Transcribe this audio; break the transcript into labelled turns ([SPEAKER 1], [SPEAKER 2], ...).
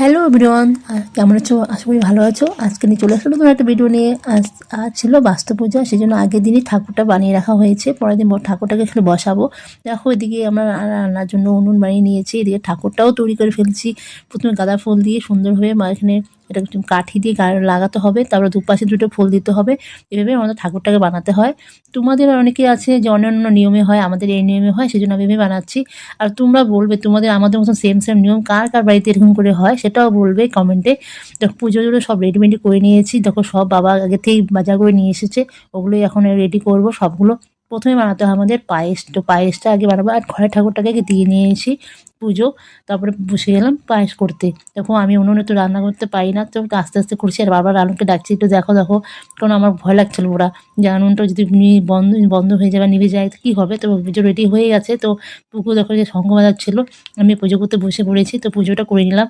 [SPEAKER 1] Hello everyone, কেমন আছো? আশা করি ভালো আছো। আজকে নিয়ে চলে আসলো নতুন একটা ভিডিও নিয়ে। আজ ছিল বাস্তু পূজা, সেই জন্য আগের দিনই ঠাকুরটা বানিয়ে রাখা হয়েছে। পরের দিন ঠাকুরটাকে এখানে বসাবো। দেখো, এদিকে আমরা রান্নার জন্য উনুন বানিয়ে নিয়েছি, এদিকে ঠাকুরটাও তৈরি করে ফেলছি। প্রথমে গাঁদা ফুল দিয়ে সুন্দরভাবে এখানে এটা একটু কাঠি দিয়ে লাগাতে হবে, তারপর দুপাশে দুটো ফুল দিতে হবে। এভাবে আমাদের ঠাকুরটাকে বানাতে হয়। তোমাদের অনেকে আছে যে অন্যান্য নিয়মে হয়, আমাদের এই নিয়মে হয়, সেই জন্য আমি এভাবে বানাচ্ছি। আর তোমরা বলবে তোমাদের আমাদের মতন সেম সেম নিয়ম কার কার বাড়িতে এরকম করে হয়, সেটাও বলবে কমেন্টে। দেখো, পুজোর জন্য সব রেডিমেডি করে নিয়েছি। দেখো, সব বাবা আগে থেকেই বাজার করে নিয়ে এসেছে, ওগুলোই এখন রেডি করব সবগুলো। প্রথমে বানাতে হয় আমাদের পায়েস, তো পায়েসটা আগে বানাবো। আর ঘরের ঠাকুরটাকে আগে দিয়ে নিয়ে এসি পুজো, তারপরে বসে গেলাম পায়েস করতে। দেখো, আমি উনুনে তো রান্না করতে পারি না, তো আস্তে আস্তে করছি। আর বারবার আলুকে ডাকছি, একটু দেখো দেখো, কারণ আমার ভয় লাগছিল ওরা যে উনুনটা যদি বন্ধ বন্ধ হয়ে যাবে, নিভে যায়, তো কী হবে। তো পুজো রেডি হয়ে গেছে। তো পুকুর দেখো যে শঙ্খ বাজাচ্ছিল, আমি পুজো করতে বসে পড়েছি। তো পুজোটা করে নিলাম।